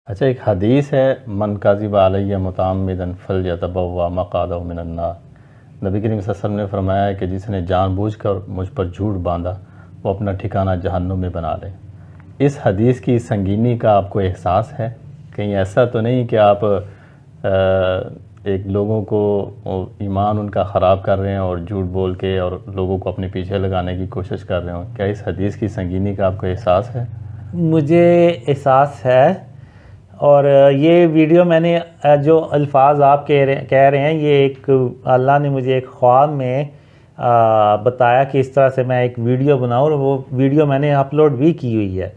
اچھا، ایک حدیث ہے، من کذب علیہ متعمدا فلیتبوأ مقعدہ من النار۔ نبی کریم صلی اللہ علیہ وسلم نے فرمایا ہے کہ جس نے جان بوجھ کر مجھ پر جھوٹ باندھا وہ اپنا ٹھکانہ جہنم میں بنا لے۔ اس حدیث کی سنگینی کا آپ کو احساس ہے؟ کہیں ایسا تو نہیں کہ آپ ایک لوگوں کو ایمان ان کا خراب کر رہے ہیں اور جھوٹ بول کے اور لوگوں کو اپنے پیچھے لگانے کی کوشش کر رہے ہوں؟ کیا اس حدیث کی سنگینی کا آپ کو احساس ہے؟ مجھے احساس ہے، اور یہ ویڈیو میں نے جو الفاظ آپ کہہ رہے ہیں، یہ ایک اللہ نے مجھے ایک خواب میں بتایا کہ اس طرح سے میں ایک ویڈیو بناؤں، اور وہ ویڈیو میں نے اپلوڈ بھی کی ہوئی ہے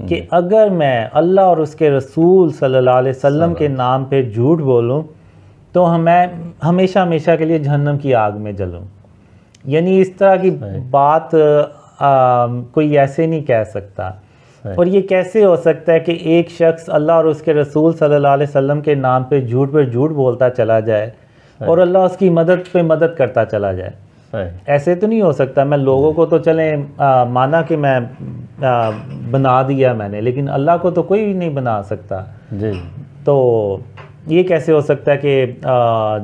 کہ اگر میں اللہ اور اس کے رسول صلی اللہ علیہ وسلم کے نام پہ جھوٹ بولوں تو میں ہمیشہ ہمیشہ کے لیے جہنم کی آگ میں جلوں۔ یعنی اس طرح کی بات کوئی ایسے نہیں کہہ سکتا۔ اور یہ کیسے ہو سکتا ہے کہ ایک شخص اللہ اور اس کے رسول صلی اللہ علیہ وسلم کے نام پہ جھوٹ بولتا چلا جائے اور اللہ اس کی مدد پہ مدد کرتا چلا جائے؟ ایسے تو نہیں ہو سکتا۔ میں لوگوں کو تو چلیں مانا کہ میں بنا دیا میں نے، لیکن اللہ کو تو کوئی نہیں بنا سکتا۔ جی، تو یہ کیسے ہو سکتا ہے کہ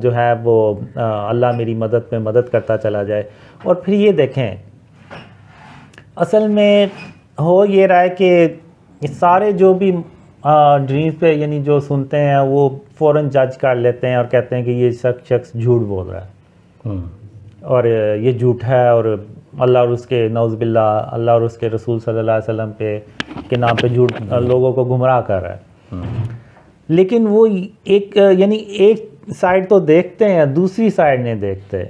جو ہے وہ اللہ میری مدد پہ مدد کرتا چلا جائے؟ اور پھر یہ دیکھیں، اصل میں ہو یہ رہا ہے کہ سارے جو بھی ڈریمز پہ یعنی جو سنتے ہیں وہ فوراً جج کر لیتے ہیں اور کہتے ہیں کہ یہ شخص جھوٹ بول رہا ہے اور یہ جھوٹ ہے، اور اللہ اور اس کے نعوذ باللہ اللہ اور اس کے رسول صلی اللہ علیہ وسلم کے نام پہ جھوٹ لوگوں کو گمراہ کر رہا ہے۔ لیکن وہ ایک سائڈ تو دیکھتے ہیں، دوسری سائڈ نہیں دیکھتے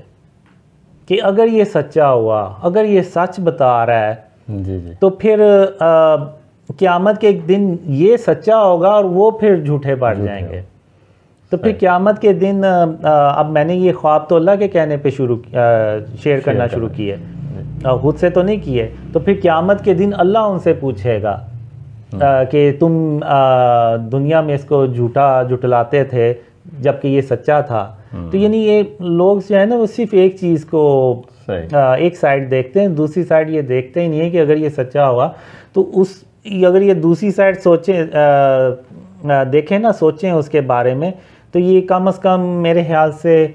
کہ اگر یہ سچا ہوا، اگر یہ سچ بتا رہا ہے تو پھر قیامت کے ایک دن یہ سچا ہوگا اور وہ پھر جھوٹے بڑھ جائیں گے۔ تو پھر قیامت کے دن اب میں نے یہ خواب تو اللہ کے کہنے پہ شیئر کرنا شروع کیے، خود سے تو نہیں کیے۔ تو پھر قیامت کے دن اللہ ان سے پوچھے گا کہ تم دنیا میں اس کو جھٹلاتے تھے جبکہ یہ سچا تھا۔ تو یعنی یہ لوگ جو ہے نا وہ صرف ایک چیز کو ایک سائڈ دیکھتے ہیں، دوسری سائڈ یہ دیکھتے ہی نہیں ہے کہ اگر یہ سچا ہوا تو اگر یہ دوسری سائڈ دیکھیں نا، سوچیں اس کے بارے میں، تو یہ کم از کم میرے خیال سے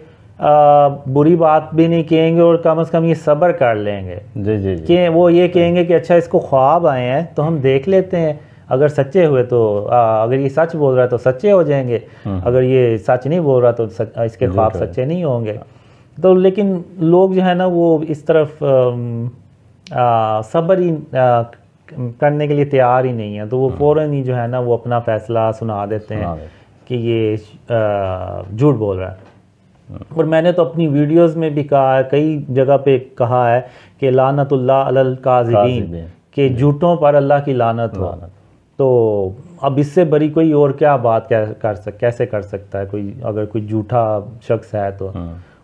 بری بات بھی نہیں کہیں گے اور کم از کم یہ صبر کر لیں گے۔ جی کہ وہ یہ کہیں گے کہ اچھا اس کو خواب آئے ہیں تو ہم دیکھ لیتے ہیں، اگر سچے ہوئے تو اگر یہ سچ بول رہا ہے تو سچے ہو جائیں گے، اگر یہ سچ نہیں بول رہا تو اس کے خواب سچے نہیں ہوں گے۔ تو لیکن لوگ جو ہے نا وہ اس طرف صبر ہی کرنے کے لیے تیار ہی نہیں ہے، تو وہ فوراً ہی جو ہے نا وہ اپنا فیصلہ سنا دیتے ہیں کہ یہ جھوٹ بول رہا ہے۔ اور میں نے تو اپنی ویڈیوز میں بھی کہا ہے، کئی جگہ پہ کہا ہے کہ لعنت اللہ علی الکاذبین، کہ جھوٹوں پر اللہ کی لعنت ہو۔ تو اب اس سے بڑی کوئی اور کیا بات کیسے کر سکتا ہے کوئی، اگر کوئی جھوٹا شخص ہے تو۔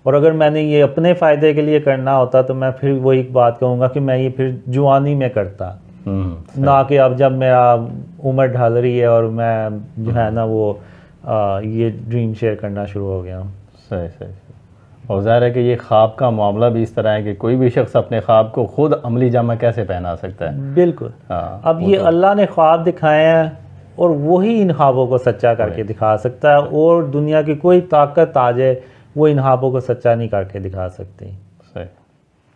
اور اگر میں نے یہ اپنے فائدے کے لیے کرنا ہوتا تو میں پھر وہی بات کہوں گا کہ میں یہ پھر جوانی میں کرتا، نہ کہ اب جب میرا عمر ڈھل رہی ہے اور میں جو ہے نا وہ یہ ڈریم شیئر کرنا شروع ہو گیا ہوں۔ صحیح۔ اور ظاہر ہے کہ یہ خواب کا معاملہ بھی اس طرح ہے کہ کوئی بھی شخص اپنے خواب کو خود عملی جامہ کیسے پہنا سکتا ہے؟ بالکل۔ اب یہ اللہ نے خواب دکھائے ہیں اور وہی ان خوابوں کو سچا کر کے دکھا سکتا ہے، اور دنیا کی کوئی طاقت آ جائے وہ ان خوابوں کو سچا نہیں کر کے دکھا سکتی۔ صحیح۔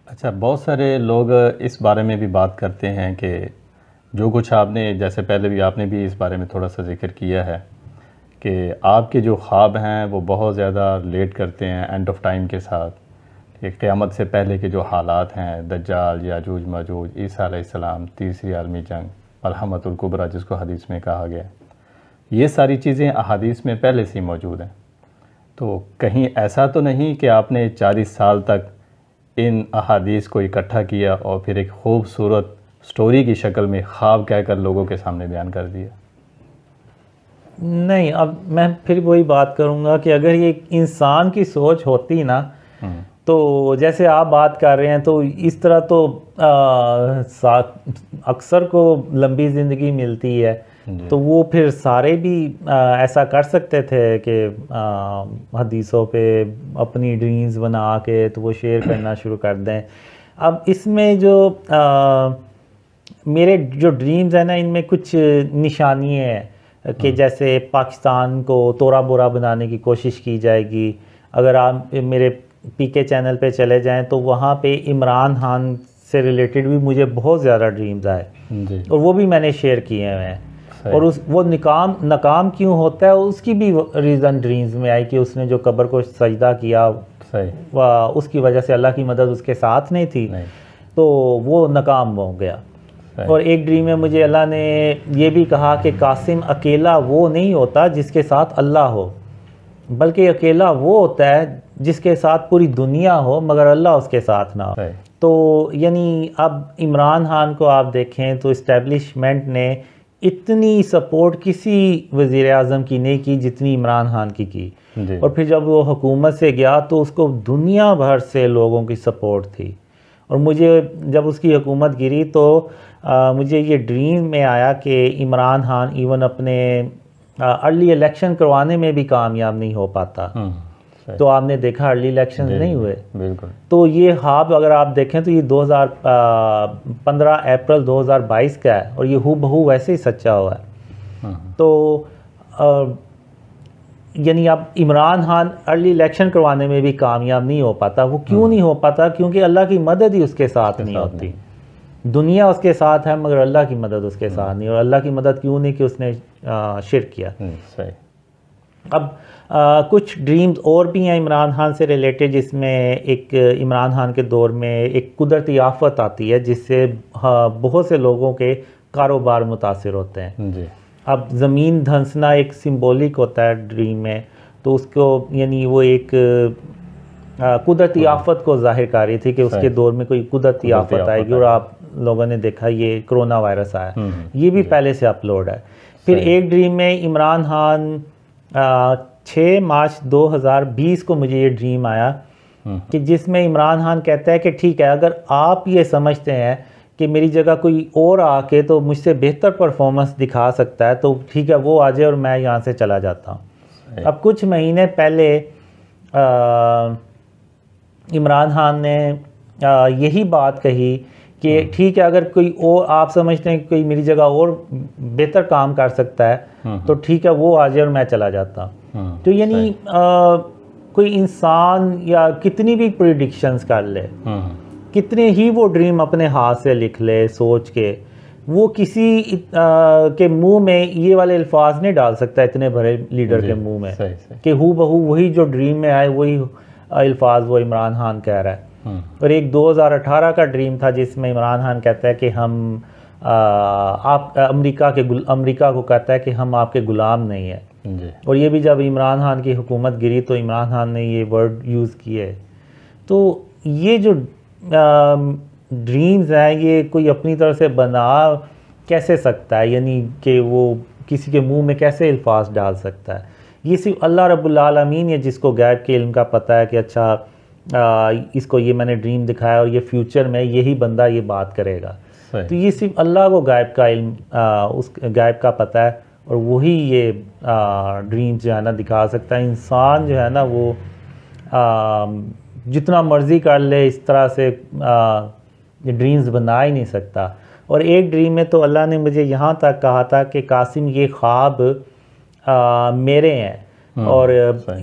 اچھا، بہت سارے لوگ اس بارے میں بھی بات کرتے ہیں کہ جو کچھ آپ نے، جیسے پہلے بھی آپ نے بھی اس بارے میں تھوڑا سا ذکر کیا ہے کہ آپ کے جو خواب ہیں وہ بہت زیادہ ریلیٹ کرتے ہیں اینڈ آف ٹائم کے ساتھ، کہ قیامت سے پہلے کے جو حالات ہیں، دجال، یاجوج ماجوج، عیسیٰ علیہ السلام، تیسری عالمی جنگ، ملحمۃ الکبریٰ جس کو حدیث میں کہا گیا، یہ ساری چیزیں احادیث میں پہلے سے موجود ہیں۔ تو کہیں ایسا تو نہیں کہ آپ نے 40 سال تک ان احادیث کو اکٹھا کیا اور پھر ایک خوبصورت سٹوری کی شکل میں خواب کہہ کر لوگوں کے سامنے بیان کر دیا؟ نہیں، اب میں پھر وہی بات کروں گا کہ اگر یہ انسان کی سوچ ہوتی نا تو جیسے آپ بات کر رہے ہیں تو اس طرح تو اکثر کو لمبی زندگی ملتی ہے، تو وہ پھر سارے بھی ایسا کر سکتے تھے کہ حدیثوں پہ اپنی ڈریمز بنا کے تو وہ شیئر کرنا شروع کر دیں۔ اب اس میں جو میرے جو ڈریمز ہیں نا، ان میں کچھ نشانیاں ہیں کہ جیسے پاکستان کو توڑا بورا بنانے کی کوشش کی جائے گی. اگر آپ میرے پی کے چینل پہ چلے جائیں تو وہاں پہ عمران خان سے ریلیٹڈ بھی مجھے بہت زیادہ ڈریمز آئے اور وہ بھی میں نے شیئر کیے ہوئے ہیں. اور وہ ناکام کیوں ہوتا ہے اس کی بھی ریزن ڈریمز میں آئی کہ اس نے جو قبر کو سجدہ کیا اس کی وجہ سے اللہ کی مدد اس کے ساتھ نہیں تھی تو وہ ناکام ہو گیا. اور ایک ڈریم میں مجھے اللہ نے یہ بھی کہا کہ قاسم اکیلا وہ نہیں ہوتا جس کے ساتھ اللہ ہو، بلکہ اکیلا وہ ہوتا ہے جس کے ساتھ پوری دنیا ہو مگر اللہ اس کے ساتھ نہ ہو. تو یعنی اب عمران خان کو آپ دیکھیں تو اسٹیبلشمنٹ نے اتنی سپورٹ کسی وزیر اعظم کی نہیں کی جتنی عمران خان کی. اور پھر جب وہ حکومت سے گیا تو اس کو دنیا بھر سے لوگوں کی سپورٹ تھی. اور مجھے جب اس کی حکومت گری تو مجھے یہ ڈریم میں آیا کہ عمران خان ایون اپنے ارلی الیکشن کروانے میں بھی کامیاب نہیں ہو پاتا. تو آپ نے دیکھا ارلی الیکشن نہیں ہوئے. بالکل. تو یہ خواب اگر آپ دیکھیں تو یہ 15 اپریل 2022 کا ہے اور یہ ہو بہو ویسے ہی سچا ہوا ہے. تو یعنی اب عمران خان ارلی الیکشن کروانے میں بھی کامیاب نہیں ہو پاتا. وہ کیوں نہیں ہو پاتا؟ کیونکہ اللہ کی مدد ہی اس کے ساتھ نہیں ہوتی. دنیا اس کے ساتھ ہے مگر اللہ کی مدد اس کے ساتھ نہیں. اور اللہ کی مدد کیوں نہیں کہ اس نے شرک کیا. اب کچھ ڈریمز اور بھی ہیں عمران خان سے ریلیٹڈ، جس میں ایک عمران خان کے دور میں ایک قدرتی آفت آتی ہے جس سے بہت سے لوگوں کے کاروبار متاثر ہوتے ہیں. اب زمین دھنسنا ایک سمبولک ہوتا ہے ڈریم میں، تو اس کو یعنی وہ ایک قدرتی آفت کو ظاہر کر رہی تھی کہ اس کے دور میں کوئی قدرتی آفت آئے گی. اور آپ لوگوں نے دیکھا یہ کرونا وائرس آیا، یہ بھی پہلے سے اپلوڈ ہے. پھر ایک ڈریم میں عمران خان 6 مارچ 2020 کو مجھے یہ ڈریم آیا کہ جس میں عمران خان کہتا ہے کہ ٹھیک ہے اگر آپ یہ سمجھتے ہیں کہ میری جگہ کوئی اور آ کے تو مجھ سے بہتر پرفارمنس دکھا سکتا ہے تو ٹھیک ہے وہ آ جائے اور میں یہاں سے چلا جاتا ہوں. اب کچھ مہینے پہلے عمران خان نے یہی بات کہی کہ ٹھیک ہے اگر کوئی اور آپ سمجھتے ہیں کہ کوئی میری جگہ اور بہتر کام کر سکتا ہے تو ٹھیک ہے وہ آ جائے اور میں چلا جاتا ہوں. تو یعنی کوئی انسان یا کتنی بھی پریڈکشنز کر لے، کتنے ہی وہ ڈریم اپنے ہاتھ سے لکھ لے سوچ کے، وہ کسی کے منہ میں یہ والے الفاظ نہیں ڈال سکتا اتنے بڑے لیڈر کے منہ میں کہ ہو بہو وہی جو ڈریم میں آئے وہی الفاظ وہ عمران خان کہہ رہا ہے. اور ایک 2018 کا ڈریم تھا جس میں عمران خان کہتا ہے کہ ہم آپ امریکہ کو کہتا ہے کہ ہم آپ کے غلام نہیں ہیں. اور یہ بھی جب عمران خان کی حکومت گری تو عمران خان نے یہ ورڈ یوز کیے. تو یہ جو ڈریمز ہیں یہ کوئی اپنی طرف سے بنا کیسے سکتا ہے، یعنی کہ وہ کسی کے منہ میں کیسے الفاظ ڈال سکتا ہے؟ یہ صرف اللہ رب العالمین ہے جس کو غیب کے علم کا پتہ ہے کہ اچھا اس کو یہ میں نے ڈریم دکھایا اور یہ فیوچر میں یہی بندہ یہ بات کرے گا. تو یہ صرف اللہ کو غیب کا علم اس غیب کا پتہ ہے اور وہی یہ ڈریم جو ہے نا دکھا سکتا ہے. انسان جو ہے نا وہ جتنا مرضی کر لے اس طرح سے یہ ڈریمز بنا ہی نہیں سکتا. اور ایک ڈریم میں تو اللہ نے مجھے یہاں تک کہا تھا کہ قاسم یہ خواب میرے ہیں اور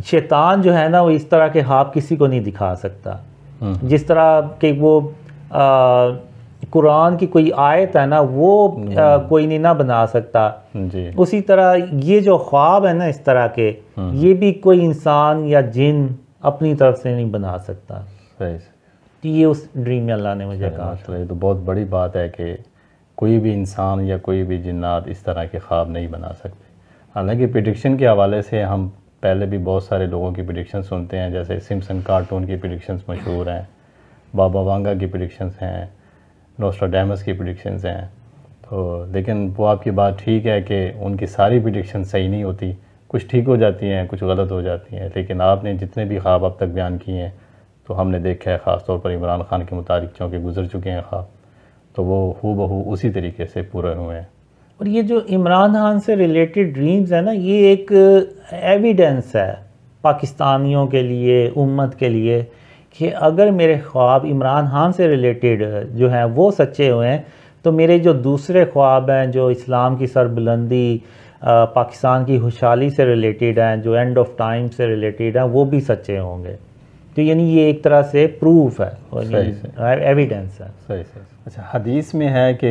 شیطان جو ہے نا وہ اس طرح کے خواب کسی کو نہیں دکھا سکتا. جس طرح کہ وہ قرآن کی کوئی آیت ہے نا وہ کوئی نہیں نہ بنا سکتا، اسی طرح یہ جو خواب ہے نا اس طرح کے یہ بھی کوئی انسان یا جن اپنی طرف سے نہیں بنا سکتا. یہ اس ڈریم میں اللہ نے مجھے کہا. یہ تو بہت بڑی بات ہے کہ کوئی بھی انسان یا کوئی بھی جنات اس طرح کے خواب نہیں بنا سکتے. حالانکہ پریڈکشن کے حوالے سے ہم پہلے بھی بہت سارے لوگوں کی پریڈکشن سنتے ہیں، جیسے سمسن کارٹون کی پریڈکشنز مشہور ہیں، بابا وانگا کی پریڈکشنز ہیں، نوسٹراڈیمس کی پریڈکشنز ہیں. تو لیکن وہ آپ کی بات ٹھیک ہے کہ ان کی ساری پریڈکشن صحیح نہیں ہوتی، کچھ ٹھیک ہو جاتی ہیں کچھ غلط ہو جاتی ہیں. لیکن آپ نے جتنے بھی خواب اب تک بیان کیے ہیں تو ہم نے دیکھا ہے خاص طور پر عمران خان کے متعلق چونکہ گزر چکے ہیں خواب تو وہ ہو بہو اسی طریقے سے پورے ہوئے ہیں. اور یہ جو عمران خان سے ریلیٹڈ ڈریمز ہیں نا یہ ایک ایویڈنس ہے پاکستانیوں کے لیے، امت کے لیے، کہ اگر میرے خواب عمران خان سے ریلیٹڈ جو ہیں وہ سچے ہوئے ہیں تو میرے جو دوسرے خواب ہیں جو اسلام کی سربلندی، پاکستان کی خوشحالی سے ریلیٹڈ ہیں، جو اینڈ آف ٹائم سے ریلیٹڈ ہیں، وہ بھی سچے ہوں گے. تو یعنی یہ ایک طرح سے پروف ہے، ایویڈنس ہے. صحیح. اچھا، حدیث میں ہے کہ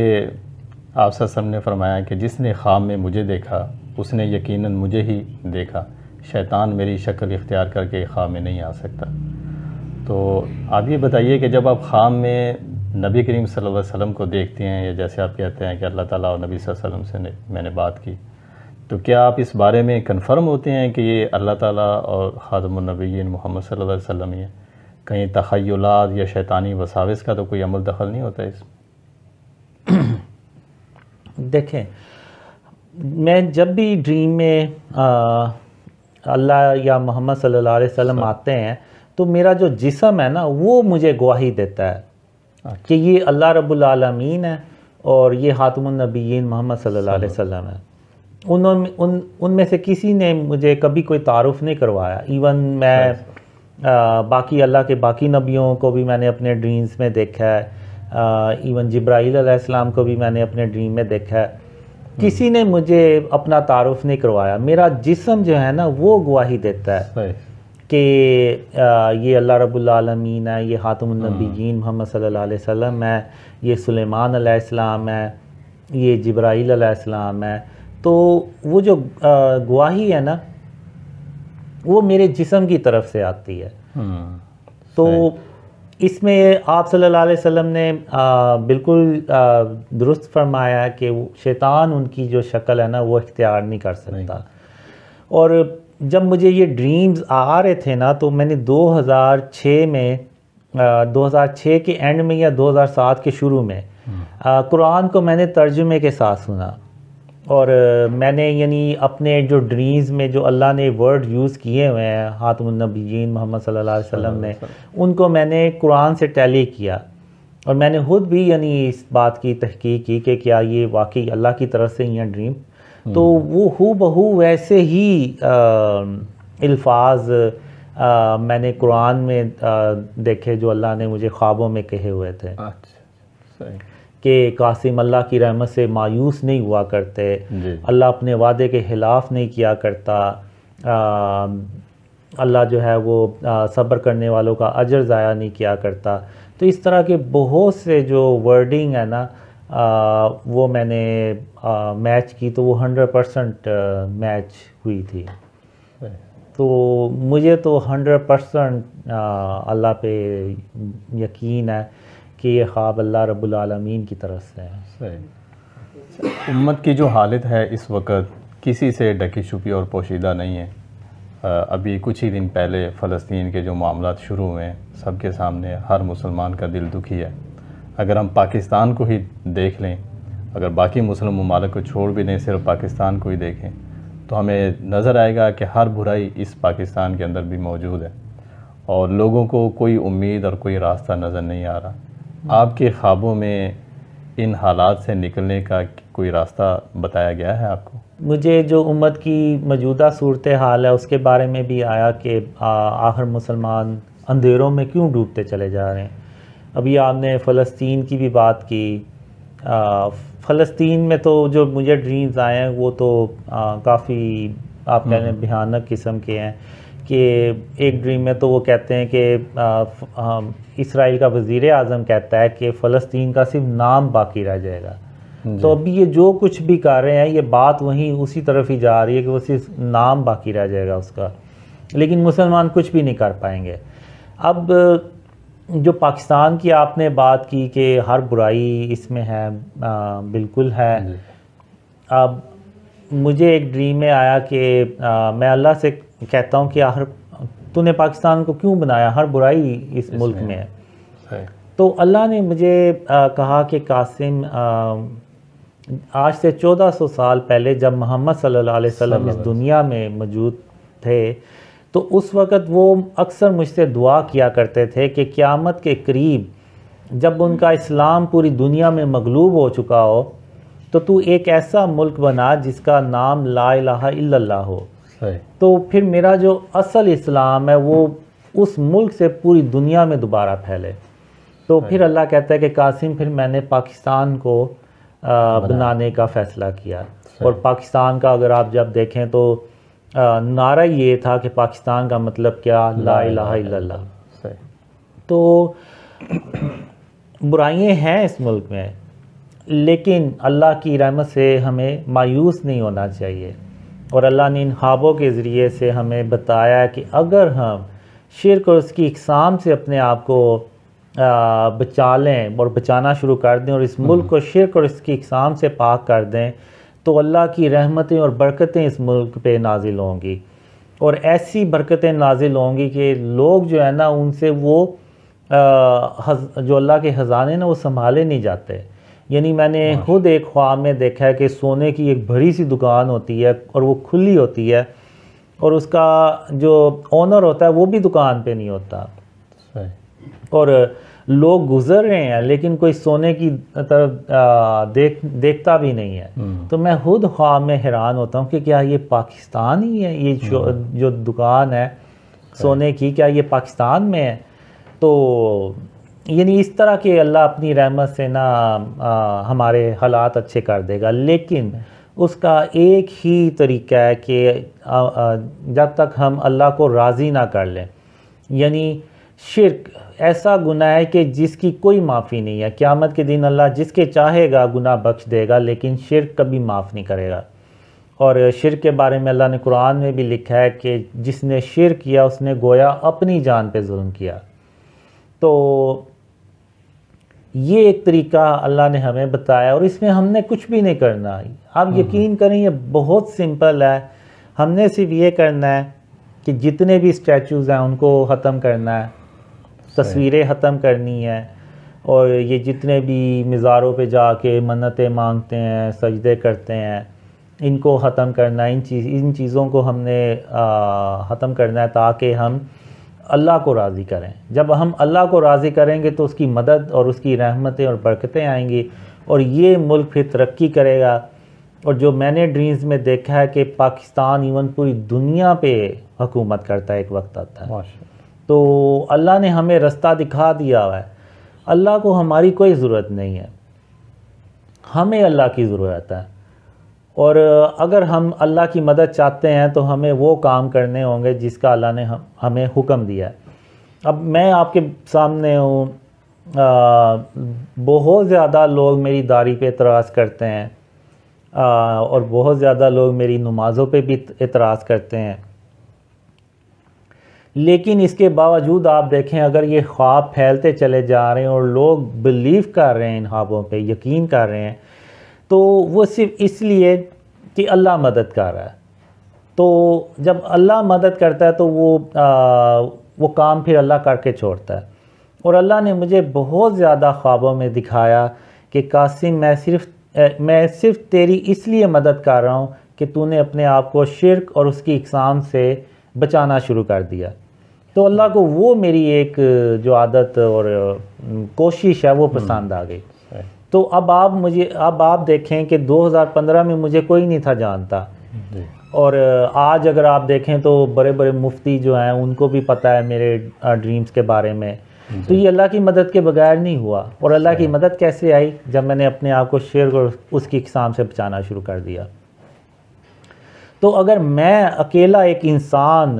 آپ صلی اللہ علیہ وسلم نے فرمایا کہ جس نے خواب میں مجھے دیکھا اس نے یقیناً مجھے ہی دیکھا، شیطان میری شکل اختیار کر کے خواب میں نہیں آ سکتا. تو آپ یہ بتائیے کہ جب آپ خواب میں نبی کریم صلی اللہ علیہ وسلم کو دیکھتے ہیں، یا جیسے آپ کہتے ہیں کہ اللہ تعالیٰ اور نبی صلی اللہ علیہ وسلم سے میں نے بات کی، تو کیا آپ اس بارے میں کنفرم ہوتے ہیں کہ یہ اللہ تعالیٰ اور خاتم النبیین محمد صلی اللہ علیہ وسلم ہی ہیں؟ کہیں تخیلات یا شیطانی وساوس کا تو کوئی عمل دخل نہیں ہوتا اس میں؟ دیکھیں، میں جب بھی ڈریم میں اللہ یا محمد صلی اللہ علیہ وسلم آتے ہیں تو میرا جو جسم ہے نا وہ مجھے گواہی دیتا ہے کہ یہ اللہ رب العالمین ہے اور یہ خاتم النبیین محمد صلی اللہ علیہ وسلم ہے. ان میں سے کسی نے مجھے کبھی کوئی تعارف نہیں کروایا. ایون میں باقی اللہ کے باقی نبیوں کو بھی میں نے اپنے ڈریمز میں دیکھا ہے، ایون جبرائیل علیہ السلام کو بھی میں نے اپنے ڈریم میں دیکھا ہے. کسی نے مجھے اپنا تعارف نہیں کروایا. میرا جسم جو ہے نا وہ گواہی دیتا ہے کہ یہ اللہ رب العالمین ہے، یہ خاتم النبیین محمد صلی اللہ علیہ وسلم ہے، یہ سلیمان علیہ السلام ہے، یہ جبرائیل علیہ السلام ہے. تو وہ جو گواہی ہے نا وہ میرے جسم کی طرف سے آتی ہے. تو اس میں آپ صلی اللہ علیہ وسلم نے بالکل درست فرمایا کہ شیطان ان کی جو شکل ہے نا وہ اختیار نہیں کر سکتا. اور جب مجھے یہ ڈریمز آ رہے تھے نا تو میں نے 2006 میں 2006 کے اینڈ میں یا 2007 کے شروع میں قرآن کو میں نے ترجمے کے ساتھ سنا. اور میں نے یعنی اپنے جو ڈریمز میں جو اللہ نے ورڈ یوز کیے ہوئے ہیں خاتم النبیین محمد صلی اللہ علیہ وسلم نے، ان کو میں نے قرآن سے ٹیلی کیا. اور میں نے خود بھی یعنی اس بات کی تحقیق کی کہ کیا یہ واقعی اللہ کی طرف سے یہ ڈریم. تو وہ ہو بہو ویسے ہی الفاظ میں نے قرآن میں دیکھے جو اللہ نے مجھے خوابوں میں کہے ہوئے تھے کہ قاسم اللہ کی رحمت سے مایوس نہیں ہوا کرتے، اللہ اپنے وعدے کے خلاف نہیں کیا کرتا، اللہ جو ہے وہ صبر کرنے والوں کا اجر ضائع نہیں کیا کرتا. تو اس طرح کے بہت سے جو ورڈنگ ہے نا وہ میں نے میچ کی تو وہ 100% میچ ہوئی تھی. تو مجھے تو 100% اللہ پہ یقین ہے کہ یہ خواب اللہ رب العالمین کی طرف سے ہے. امت کی جو حالت ہے اس وقت کسی سے ڈھکی چھپی اور پوشیدہ نہیں ہے. ابھی کچھ ہی دن پہلے فلسطین کے جو معاملات شروع ہوئے ہیں سب کے سامنے، ہر مسلمان کا دل دکھی ہے. اگر ہم پاکستان کو ہی دیکھ لیں، اگر باقی مسلم ممالک کو چھوڑ بھی دیں، صرف پاکستان کو ہی دیکھیں تو ہمیں نظر آئے گا کہ ہر برائی اس پاکستان کے اندر بھی موجود ہے اور لوگوں کو کوئی امید اور کوئی راستہ نظر نہیں آ رہا. آپ کے خوابوں میں ان حالات سے نکلنے کا کوئی راستہ بتایا گیا ہے آپ کو؟ مجھے جو امت کی موجودہ صورتحال ہے اس کے بارے میں بھی آیا کہ آخر مسلمان اندھیروں میں کیوں ڈوبتے چلے جا رہے ہیں. ابھی آپ نے فلسطین کی بھی بات کی. فلسطین میں تو جو مجھے ڈریمز آئے ہیں وہ تو کافی آپ کہہ لیں بھیانک قسم کے ہیں. کہ ایک ڈریم میں تو وہ کہتے ہیں کہ اسرائیل کا وزیر اعظم کہتا ہے کہ فلسطین کا صرف نام باقی رہ جائے گا. تو ابھی یہ جو کچھ بھی کر رہے ہیں یہ بات وہیں اسی طرف ہی جا رہی ہے کہ وہ صرف نام باقی رہ جائے گا اس کا، لیکن مسلمان کچھ بھی نہیں کر پائیں گے. اب جو پاکستان کی آپ نے بات کی کہ ہر برائی اس میں ہے، بالکل ہے. اب مجھے ایک ڈریم میں آیا کہ میں اللہ سے کہتا ہوں کہ آخر تو نے پاکستان کو کیوں بنایا، ہر برائی اس ملک میں ہے. تو اللہ نے مجھے کہا کہ قاسم آج سے 1400 سال پہلے جب محمد صلی اللہ علیہ وسلم اس دنیا میں موجود تھے تو اس وقت وہ اکثر مجھ سے دعا کیا کرتے تھے کہ قیامت کے قریب جب ان کا اسلام پوری دنیا میں مغلوب ہو چکا ہو تو ایک ایسا ملک بنا جس کا نام لا الہ الا اللہ ہو. تو پھر میرا جو اصل اسلام ہے وہ اس ملک سے پوری دنیا میں دوبارہ پھیلے. تو پھر اللہ کہتا ہے کہ قاسم پھر میں نے پاکستان کو بنانے کا فیصلہ کیا. اور پاکستان کا اگر آپ جب دیکھیں تو نعرہ یہ تھا کہ پاکستان کا مطلب کیا، لا الہ الا اللہ۔ تو برائیاں ہیں اس ملک میں، لیکن اللہ کی رحمت سے ہمیں مایوس نہیں ہونا چاہیے، اور اللہ نے ان خوابوں کے ذریعے سے ہمیں بتایا کہ اگر ہم شرک اور اس کی اقسام سے اپنے آپ کو بچا لیں اور بچانا شروع کر دیں، اور اس ملک کو شرک اور اس کی اقسام سے پاک کر دیں، تو اللہ کی رحمتیں اور برکتیں اس ملک پہ نازل ہوں گی، اور ایسی برکتیں نازل ہوں گی کہ لوگ جو ہے نا ان سے وہ جو اللہ کے خزانے نا وہ سنبھالے نہیں جاتے۔ یعنی میں نے خود ایک خواب میں دیکھا ہے کہ سونے کی ایک بڑی سی دکان ہوتی ہے اور وہ کھلی ہوتی ہے، اور اس کا جو اونر ہوتا ہے وہ بھی دکان پہ نہیں ہوتا، اور لوگ گزر رہے ہیں لیکن کوئی سونے کی طرف دیکھتا بھی نہیں ہے۔ تو میں خود خواب میں حیران ہوتا ہوں کہ کیا یہ پاکستان ہی ہے، یہ جو دکان ہے سونے کی، کیا یہ پاکستان میں ہے؟ تو یعنی اس طرح کہ اللہ اپنی رحمت سے نا ہمارے حالات اچھے کر دے گا، لیکن اس کا ایک ہی طریقہ ہے کہ جب تک ہم اللہ کو راضی نہ کر لیں، یعنی شرک ایسا گناہ ہے کہ جس کی کوئی معافی نہیں ہے، قیامت کے دن اللہ جس کے چاہے گا گناہ بخش دے گا، لیکن شرک کبھی معاف نہیں کرے گا۔ اور شرک کے بارے میں اللہ نے قرآن میں بھی لکھا ہے کہ جس نے شرک کیا اس نے گویا اپنی جان پہ ظلم کیا۔ تو یہ ایک طریقہ اللہ نے ہمیں بتایا، اور اس میں ہم نے کچھ بھی نہیں کرنا۔ آپ یقین کریں یہ بہت سمپل ہے، ہم نے صرف یہ کرنا ہے کہ جتنے بھی اسٹیچوز ہیں ان کو ختم کرنا ہے، تصویریں ختم کرنی ہیں، اور یہ جتنے بھی مزاروں پہ جا کے منتیں مانگتے ہیں، سجدے کرتے ہیں، ان کو ختم کرنا ہے۔ ان چیزوں کو ہم نے ختم کرنا ہے تاکہ ہم اللہ کو راضی کریں۔ جب ہم اللہ کو راضی کریں گے تو اس کی مدد اور اس کی رحمتیں اور برکتیں آئیں گی، اور یہ ملک پھر ترقی کرے گا۔ اور جو میں نے ڈریمز میں دیکھا ہے کہ پاکستان ایون پوری دنیا پہ حکومت کرتا ہے، ایک وقت آتا ہے۔ تو اللہ نے ہمیں رستہ دکھا دیا ہوا ہے، اللہ کو ہماری کوئی ضرورت نہیں ہے، ہمیں اللہ کی ضرورت ہے۔ اور اگر ہم اللہ کی مدد چاہتے ہیں تو ہمیں وہ کام کرنے ہوں گے جس کا اللہ نے ہمیں حکم دیا ہے۔ اب میں آپ کے سامنے ہوں، بہت زیادہ لوگ میری داڑھی پہ اعتراض کرتے ہیں، اور بہت زیادہ لوگ میری نمازوں پہ بھی اعتراض کرتے ہیں، لیکن اس کے باوجود آپ دیکھیں اگر یہ خواب پھیلتے چلے جا رہے ہیں اور لوگ بلیو کر رہے ہیں، ان خوابوں پہ یقین کر رہے ہیں، تو وہ صرف اس لیے کہ اللہ مدد کر رہا ہے۔ تو جب اللہ مدد کرتا ہے تو وہ کام پھر اللہ کر کے چھوڑتا ہے۔ اور اللہ نے مجھے بہت زیادہ خوابوں میں دکھایا کہ قاسم میں صرف تیری اس لیے مدد کر رہا ہوں کہ تو نے اپنے آپ کو شرک اور اس کی اقسام سے بچانا شروع کر دیا۔ تو اللہ کو وہ میری ایک جو عادت اور کوشش ہے وہ پسند آ گئی۔ تو اب آپ دیکھیں کہ 2015 میں مجھے کوئی نہیں تھا جانتا، اور آج اگر آپ دیکھیں تو بڑے بڑے مفتی جو ہیں ان کو بھی پتہ ہے میرے ڈریمز کے بارے میں۔ تو یہ اللہ کی مدد کے بغیر نہیں ہوا۔ اور اللہ کی مدد کیسے آئی؟ جب میں نے اپنے آپ کو شرک اور اس کی اقسام سے بچانا شروع کر دیا۔ تو اگر میں اکیلا ایک انسان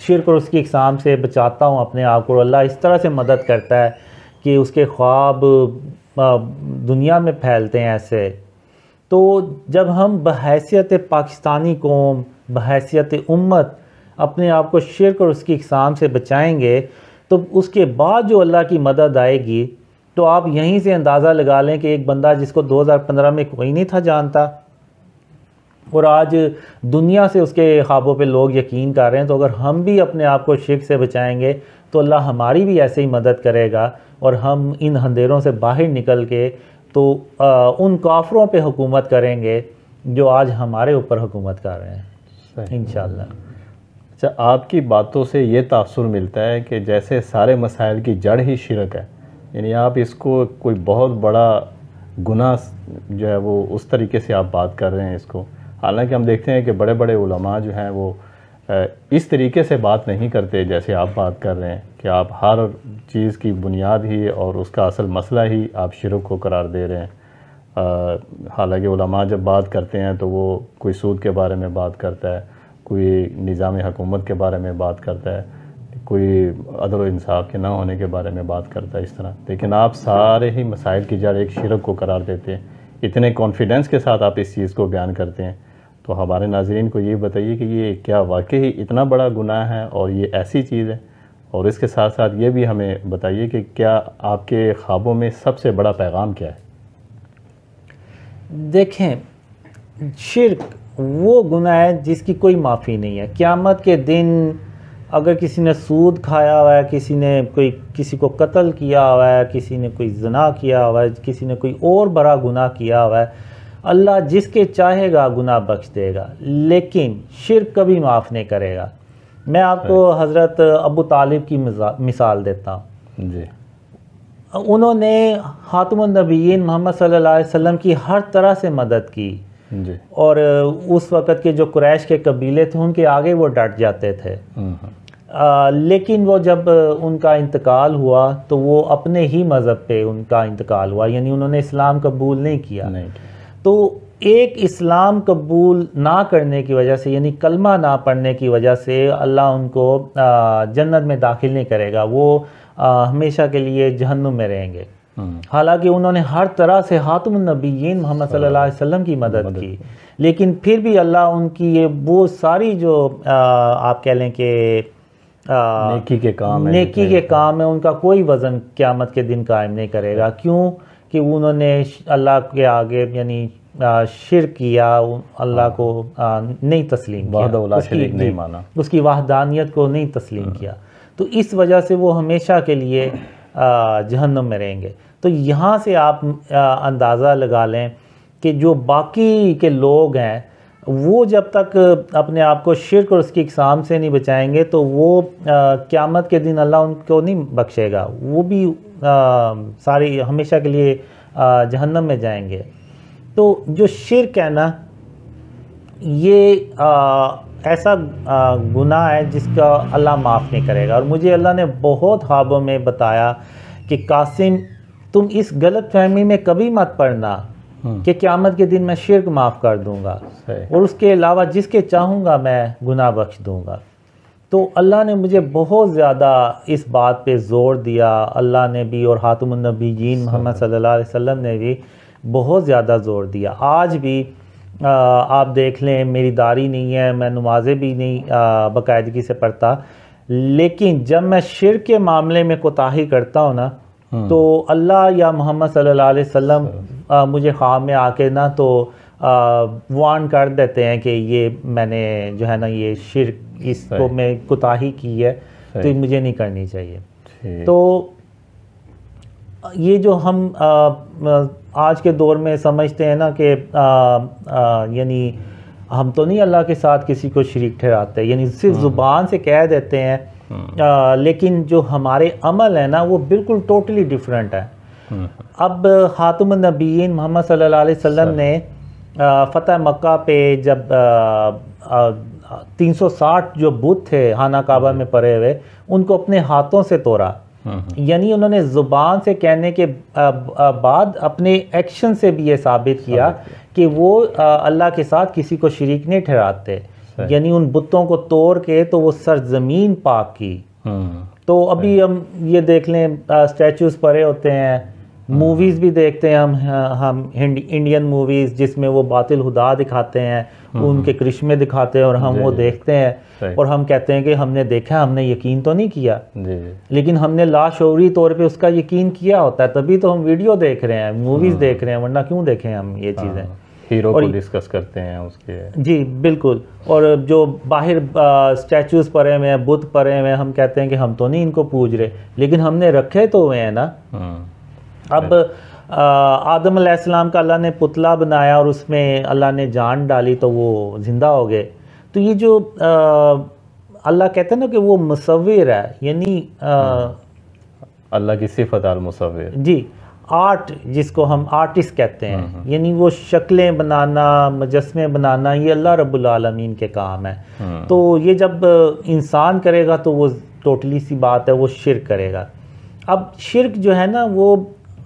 شرک اور اس کی اقسام سے بچاتا ہوں اپنے آپ کو، اللہ اس طرح سے مدد کرتا ہے کہ اس کے خواب دنیا میں پھیلتے ہیں ایسے، تو جب ہم بحیثیت پاکستانی قوم، بحیثیت امت اپنے آپ کو شرک اور اس کی اقسام سے بچائیں گے، تو اس کے بعد جو اللہ کی مدد آئے گی، تو آپ یہیں سے اندازہ لگا لیں کہ ایک بندہ جس کو 2015 میں کوئی نہیں تھا جانتا، اور آج دنیا سے اس کے خوابوں پہ لوگ یقین کر رہے ہیں، تو اگر ہم بھی اپنے آپ کو شرک سے بچائیں گے تو اللہ ہماری بھی ایسے ہی مدد کرے گا، اور ہم ان اندھیروں سے باہر نکل کے تو ان کافروں پہ حکومت کریں گے جو آج ہمارے اوپر حکومت کر رہے ہیں انشاءاللہ۔ اچھا، آپ کی باتوں سے یہ تاثر ملتا ہے کہ جیسے سارے مسائل کی جڑ ہی شرک ہے، یعنی آپ اس کو کوئی بہت بڑا گناہ جو ہے وہ اس طریقے سے آپ بات کر رہے ہیں اس کو، حالانکہ ہم دیکھتے ہیں کہ بڑے بڑے علماء جو ہیں وہ اس طریقے سے بات نہیں کرتے جیسے آپ بات کر رہے ہیں، کہ آپ ہر چیز کی بنیاد ہی اور اس کا اصل مسئلہ ہی آپ شرک کو قرار دے رہے ہیں۔ حالانکہ علماء جب بات کرتے ہیں تو وہ کوئی سود کے بارے میں بات کرتا ہے، کوئی نظام حکومت کے بارے میں بات کرتا ہے، کوئی عدل و انصاف کے نہ ہونے کے بارے میں بات کرتا ہے اس طرح، لیکن آپ سارے ہی مسائل کی جڑ ایک شرک کو قرار دیتے ہیں، اتنے کانفیڈنس کے ساتھ آپ اس چیز کو بیان کرتے ہیں. تو ہمارے ناظرین کو یہ بتائیے کہ یہ کیا واقعی اتنا بڑا گناہ ہے اور یہ ایسی چیز ہے، اور اس کے ساتھ ساتھ یہ بھی ہمیں بتائیے کہ کیا آپ کے خوابوں میں سب سے بڑا پیغام کیا ہے؟ دیکھیں، شرک وہ گناہ ہے جس کی کوئی معافی نہیں ہے. قیامت کے دن اگر کسی نے سود کھایا ہوا ہے، کسی کو قتل کیا ہوا ہے، کسی نے کوئی زنا کیا ہوا ہے، کسی نے کوئی اور بڑا گناہ کیا ہوا ہے، اللہ جس کے چاہے گا گناہ بخش دے گا، لیکن شرک کبھی معاف نہیں کرے گا. میں آپ کو حضرت ابو طالب کی مثال دیتا ہوں. جی. انہوں نے خاتم النبیین محمد صلی اللہ علیہ وسلم کی ہر طرح سے مدد کی. جی. اور اس وقت کے جو قریش کے قبیلے تھے ان کے آگے وہ ڈٹ جاتے تھے. لیکن وہ جب ان کا انتقال ہوا تو وہ اپنے ہی مذہب پہ ان کا انتقال ہوا، یعنی انہوں نے اسلام قبول نہیں کیا. تو ایک اسلام قبول نہ کرنے کی وجہ سے، یعنی کلمہ نہ پڑھنے کی وجہ سے اللہ ان کو جنت میں داخل نہیں کرے گا، وہ ہمیشہ کے لیے جہنم میں رہیں گے. حالانکہ انہوں نے ہر طرح سے خاتم النبیین محمد صلی اللہ علیہ وسلم کی مدد کی، لیکن پھر بھی اللہ ان کی وہ ساری جو آپ کہہ لیں کہ نیکی کے کام ہے ان کا کوئی وزن قیامت کے دن قائم نہیں کرے گا. کیوں کہ انہوں نے اللہ کے آگے یعنی شرک کیا، اللہ کو نہیں تسلیم کیا، اس کی وحدانیت کو نہیں تسلیم کیا، تو اس وجہ سے وہ ہمیشہ کے لیے جہنم میں رہیں گے. تو یہاں سے آپ اندازہ لگا لیں کہ جو باقی کے لوگ ہیں وہ جب تک اپنے آپ کو شرک اور اس کی اقسام سے نہیں بچائیں گے تو وہ قیامت کے دن اللہ ان کو نہیں بخشے گا، وہ بھی ساری ہمیشہ کے لیے جہنم میں جائیں گے. تو جو شرک ہے نا، یہ ایسا گناہ ہے جس کا اللہ معاف نہیں کرے گا. اور مجھے اللہ نے بہت خوابوں میں بتایا کہ قاسم تم اس غلط فہمی میں کبھی مت پڑنا کہ قیامت کے دن میں شرک معاف کر دوں گا اور اس کے علاوہ جس کے چاہوں گا میں گناہ بخش دوں گا. تو اللہ نے مجھے بہت زیادہ اس بات پہ زور دیا، اللہ نے بھی اور خاتم النبیین محمد صلی اللہ علیہ وسلم نے بھی بہت زیادہ زور دیا. آج بھی آپ دیکھ لیں میری داڑھی نہیں ہے، میں نمازیں بھی نہیں باقاعدگی سے پڑھتا، لیکن جب میں شرک کے معاملے میں کوتاہی کرتا ہوں نا تو اللہ یا محمد صلی اللہ علیہ وسلم مجھے خواب میں آ کے نا تو وارن کر دیتے ہیں کہ یہ میں نے جو ہے نا یہ شرک اس کو میں کوتاہی کی ہے تو مجھے نہیں کرنی چاہیے. تو یہ جو ہم آج کے دور میں سمجھتے ہیں نا کہ یعنی ہم تو نہیں اللہ کے ساتھ کسی کو شریک ٹھہراتے، یعنی صرف زبان سے کہہ دیتے ہیں، لیکن جو ہمارے عمل ہے نا وہ بالکل ٹوٹلی ڈیفرنٹ ہے. اب خاتم النبیین محمد صلی اللہ علیہ وسلم نے فتح مکہ پہ جب 360 جو بت تھے خانہ کعبہ میں پڑے ہوئے ان کو اپنے ہاتھوں سے توڑا. یعنی انہوں نے زبان سے کہنے کے بعد اپنے ایکشن سے بھی یہ ثابت کیا کہ وہ اللہ کے ساتھ کسی کو شریک نہیں ٹھہراتے. یعنی ان بتوں کو توڑ کے تو وہ سرزمین پاک کی. تو ابھی ہم یہ دیکھ لیں اسٹیچوز پڑے ہوتے ہیں، موویز بھی دیکھتے ہیں ہم انڈین موویز جس میں وہ باطل خدا دکھاتے ہیں، ان کے کرشمے دکھاتے ہیں اور ہم وہ دیکھتے ہیں اور ہم کہتے ہیں کہ ہم نے دیکھا، ہم نے یقین تو نہیں کیا، لیکن ہم نے لاشعوری طور پہ اس کا یقین کیا ہوتا ہے، تبھی تو ہم ویڈیو دیکھ رہے ہیں، موویز دیکھ رہے ہیں، ورنہ کیوں دیکھیں ہم یہ چیزیں. ہیرو کو ڈسکس کرتے ہیں اس کے. جی بالکل. اور جو باہر اسٹیچوز پڑے ہوئے ہیں، بت پڑے ہوئے ہیں، ہم کہتے ہیں کہ ہم تو نہیں ان کو پوج رہے، لیکن ہم نے رکھے تو ہوئے ہیں نا. اب آدم علیہ السلام کا اللہ نے پتلا بنایا اور اس میں اللہ نے جان ڈالی تو وہ زندہ ہو گئے. تو یہ جو اللہ کہتے ہیں نا کہ وہ مصور ہے، یعنی اللہ کی صفت المصور. جی، آرٹ جس کو ہم آرٹسٹ کہتے ہیں، یعنی وہ شکلیں بنانا، مجسمے بنانا، یہ اللہ رب العالمین کے کام ہے. تو یہ جب انسان کرے گا تو وہ ٹوٹلی سی بات ہے، وہ شرک کرے گا. اب شرک جو ہے نا وہ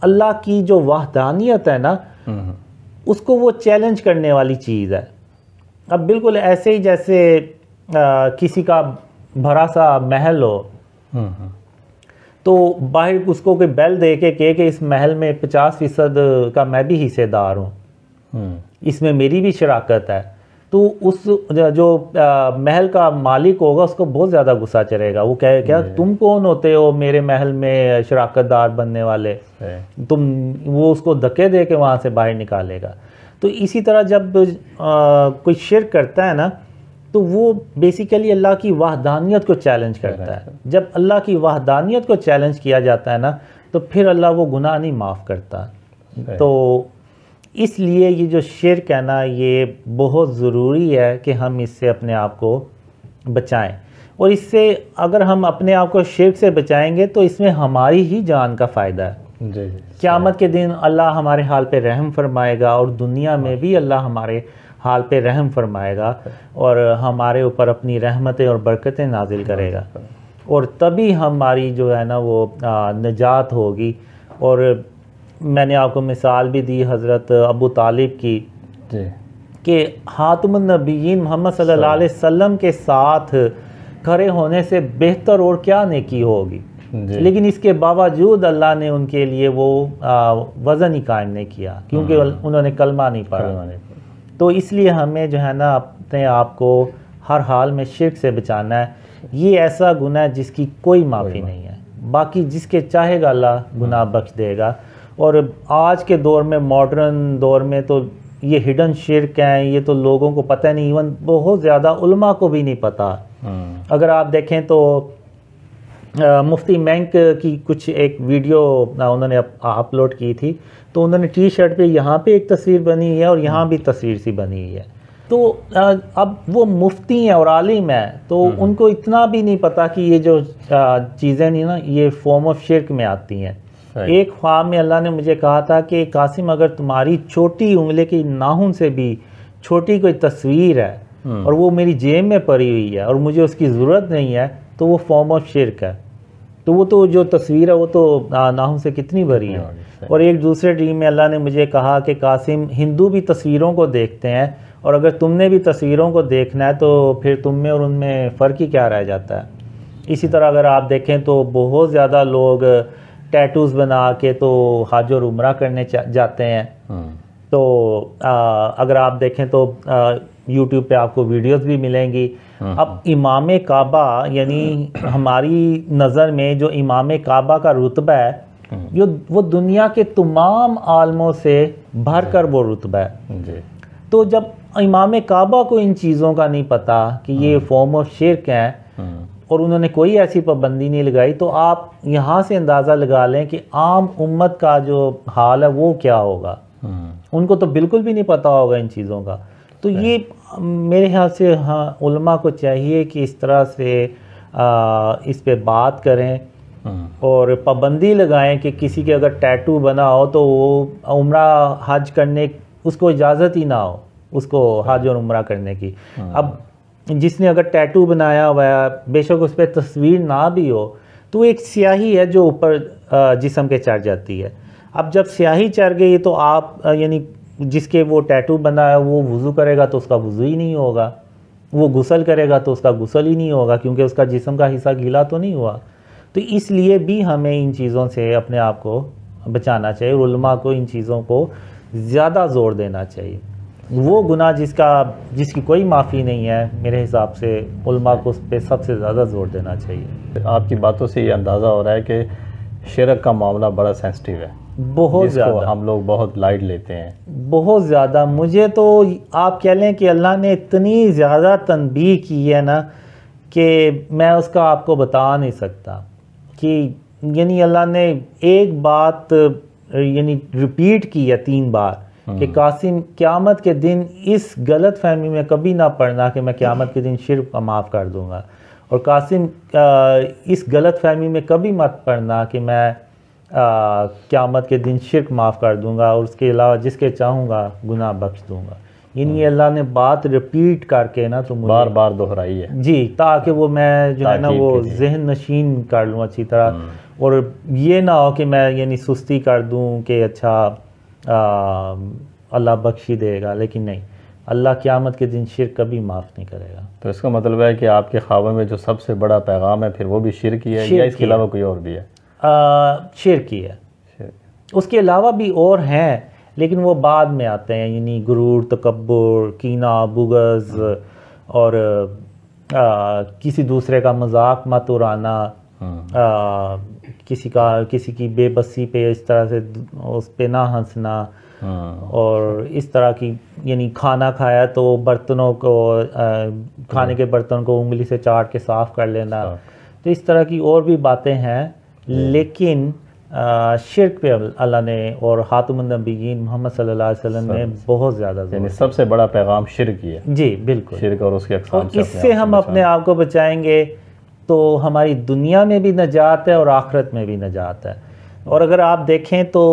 اللہ کی جو وحدانیت ہے نا اس کو وہ چیلنج کرنے والی چیز ہے. اب بالکل ایسے ہی جیسے کسی کا بھرا سا محل ہو تو باہر اس کو کوئی بیل دے کے کہ اس محل میں 50% کا میں بھی حصے دار ہوں, اس میں میری بھی شراکت ہے, تو اس جو محل کا مالک ہوگا اس کو بہت زیادہ غصہ چڑھے گا. وہ کہے کیا تم کون ہوتے ہو میرے محل میں شراکت دار بننے والے, وہ اس کو دھکے دے کے وہاں سے باہر نکالے گا. تو اسی طرح جب کوئی شرک کرتا ہے نا تو وہ بیسیکلی اللہ کی وحدانیت کو چیلنج کرتا ہے. جب اللہ کی وحدانیت کو چیلنج کیا جاتا ہے نا تو پھر اللہ وہ گناہ نہیں معاف کرتا. تو اس لیے یہ جو شرک ہے نا یہ بہت ضروری ہے کہ ہم اس سے اپنے آپ کو بچائیں, اور اس سے اگر ہم اپنے آپ کو شرک سے بچائیں گے تو اس میں ہماری ہی جان کا فائدہ ہے. قیامت کے دن اللہ ہمارے حال پہ رحم فرمائے گا, اور دنیا میں بھی اللہ ہمارے حال پہ رحم فرمائے گا اور ہمارے اوپر اپنی رحمتیں اور برکتیں نازل کرے گا, اور تبھی ہماری جو ہے نا وہ نجات ہوگی. اور میں نے آپ کو مثال بھی دی حضرت ابو طالب کی کہ خاتم النبیین محمد صلی اللہ علیہ وسلم کے ساتھ کھڑے ہونے سے بہتر اور کیا نیکی ہوگی, لیکن اس کے باوجود اللہ نے ان کے لیے وہ وزن ہی قائم نہیں کیا کیونکہ انہوں نے کلمہ نہیں پڑھا. تو اس لیے ہمیں جو ہے نا اپنے آپ کو ہر حال میں شرک سے بچانا ہے. یہ ایسا گناہ ہے جس کی کوئی معافی نہیں ہے, باقی جس کے چاہے گا اللہ گناہ بخش دے گا. اور آج کے دور میں ماڈرن دور میں تو یہ ہڈن شرک ہیں, یہ تو لوگوں کو پتہ نہیں, ایون بہت زیادہ علماء کو بھی نہیں پتہ. اگر آپ دیکھیں تو مفتی مینک کی کچھ ایک ویڈیو انہوں نے اپلوڈ کی تھی, تو انہوں نے ٹی شرٹ پہ یہاں پہ ایک تصویر بنی ہے اور یہاں بھی تصویر سی بنی ہوئی ہے. تو اب وہ مفتی ہیں اور عالم ہیں, تو ان کو اتنا بھی نہیں پتا کہ یہ جو چیزیں نہیں نا یہ فارم آف شرک میں آتی ہیں. ایک خواب میں اللہ نے مجھے کہا تھا کہ قاسم اگر تمہاری چھوٹی انگلی کی ناخن سے بھی چھوٹی کوئی تصویر ہے اور وہ میری جیب میں پڑی ہوئی ہے اور مجھے اس کی ضرورت نہیں ہے تو وہ فارم آف شرک ہے. تو وہ تو جو تصویر ہے وہ تو ناخن سے کتنی بڑی ہے. اور ایک دوسرے ڈریم میں اللہ نے مجھے کہا کہ قاسم ہندو بھی تصویروں کو دیکھتے ہیں, اور اگر تم نے بھی تصویروں کو دیکھنا ہے تو پھر تم میں اور ان میں فرق ہی کیا رہ جاتا ہے. اسی طرح اگر آپ دیکھیں تو بہت زیادہ لوگ ٹیٹوز بنا کے تو حج اور عمرہ کرنے جاتے ہیں. تو اگر آپ دیکھیں تو یوٹیوب پہ آپ کو ویڈیوز بھی ملیں گی. اب امام کعبہ یعنی ہماری نظر میں جو امام کعبہ کا رتبہ ہے وہ دنیا کے تمام عالموں سے بڑھ کر وہ رتبہ ہے. تو جب امام کعبہ کو ان چیزوں کا نہیں پتا کہ یہ فارم آف شرک ہیں اور انہوں نے کوئی ایسی پابندی نہیں لگائی, تو آپ یہاں سے اندازہ لگا لیں کہ عام امت کا جو حال ہے وہ کیا ہوگا. ان کو تو بالکل بھی نہیں پتا ہوگا ان چیزوں کا. تو یہ میرے خیال سے ہاں علماء کو چاہیے کہ اس طرح سے اس پہ بات کریں اور پابندی لگائیں کہ کسی کے اگر ٹیٹو بنا ہو تو وہ عمرہ حج کرنے اس کو اجازت ہی نہ ہو اس کو حج اور عمرہ کرنے کی. اب جس نے اگر ٹیٹو بنایا ہوا ہے بے شک اس پہ تصویر نہ بھی ہو تو ایک سیاہی ہے جو اوپر جسم کے چڑھ جاتی ہے. اب جب سیاہی چڑھ گئی تو آپ یعنی جس کے وہ ٹیٹو بنا ہے وہ وضو کرے گا تو اس کا وضو ہی نہیں ہوگا, وہ غسل کرے گا تو اس کا غسل ہی نہیں ہوگا کیونکہ اس کا جسم کا حصہ گیلا تو نہیں ہوا. تو اس لیے بھی ہمیں ان چیزوں سے اپنے آپ کو بچانا چاہیے, اور علماء کو ان چیزوں کو زیادہ زور دینا چاہیے. وہ گناہ جس کی کوئی معافی نہیں ہے میرے حساب سے علماء کو اس پہ سب سے زیادہ زور دینا چاہیے. آپ کی باتوں سے یہ اندازہ ہو رہا ہے کہ شرک کا معاملہ بڑا سینسٹیو ہے, بہت زیادہ ہم لوگ بہت لائٹ لیتے ہیں, بہت زیادہ. مجھے تو آپ کہہ لیں کہ اللہ نے اتنی زیادہ تنبیہ کی ہے نا کہ میں اس کا آپ کو بتا نہیں سکتا. کہ یعنی اللہ نے ایک بات یعنی ریپیٹ کی ہے 3 بار کہ قاسم قیامت کے دن اس غلط فہمی میں کبھی نہ پڑنا کہ میں قیامت کے دن شرک معاف کر دوں گا, اور قاسم اس غلط فہمی میں کبھی مت پڑنا کہ میں قیامت کے دن شرک معاف کر دوں گا اور اس کے علاوہ جس کے چاہوں گا گناہ بخش دوں گا. یعنی اللہ نے بات ریپیٹ کر کے نا تو بار بار دہرائی ہے جی, تاکہ وہ میں جو ہے نا وہ ذہن نشین کر لوں اچھی طرح, اور یہ نہ ہو کہ میں یعنی سستی کر دوں کہ اچھا اللہ بخشی دے گا، لیکن نہیں، اللہ قیامت کے دن شرک کبھی معاف نہیں کرے گا۔ تو اس کا مطلب ہے کہ آپ کے خوابوں میں جو سب سے بڑا پیغام ہے پھر وہ بھی شرک ہی ہے یا اس کے علاوہ کوئی اور بھی ہے؟ شرک ہی ہے، اس کے علاوہ بھی اور ہیں لیکن وہ بعد میں آتے ہیں، یعنی غرور، تکبر، کینہ، بغض، اور کسی دوسرے کا مذاق مت اڑانا، کسی کی بے بسی پہ اس طرح سے اس پہ نہ ہنسنا، اور اس طرح کی، یعنی کھانا کھایا تو برتنوں کو، کھانے کے برتن کو انگلی سے چاٹ کے صاف کر لینا، تو اس طرح کی اور بھی باتیں ہیں، لیکن شرک پہ اللہ نے اور خاتم النبیین محمد صلی اللہ علیہ وسلم نے بہت زیادہ یعنی سب سے بڑا پیغام شرک ہی ہے۔ جی بالکل، شرک اور اس کے اقسام اس سے ہم اپنے آپ کو بچائیں گے تو ہماری دنیا میں بھی نجات ہے اور آخرت میں بھی نجات ہے۔ اور اگر آپ دیکھیں تو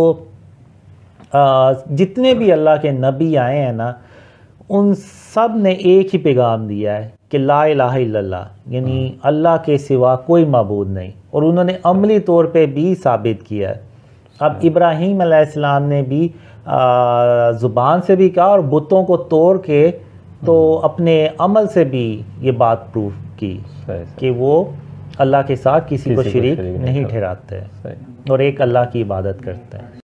جتنے بھی اللہ کے نبی آئے ہیں نا، ان سب نے ایک ہی پیغام دیا ہے کہ لا الہ الا اللہ، یعنی اللہ کے سوا کوئی معبود نہیں، اور انہوں نے عملی طور پہ بھی ثابت کیا ہے۔ اب ابراہیم علیہ السلام نے بھی زبان سے بھی کہا اور بتوں کو توڑ کے تو اپنے عمل سے بھی یہ بات پروف کی کہ وہ اللہ کے ساتھ کسی کو شریک نہیں ٹھہراتے اور ایک اللہ کی عبادت کرتے ہیں۔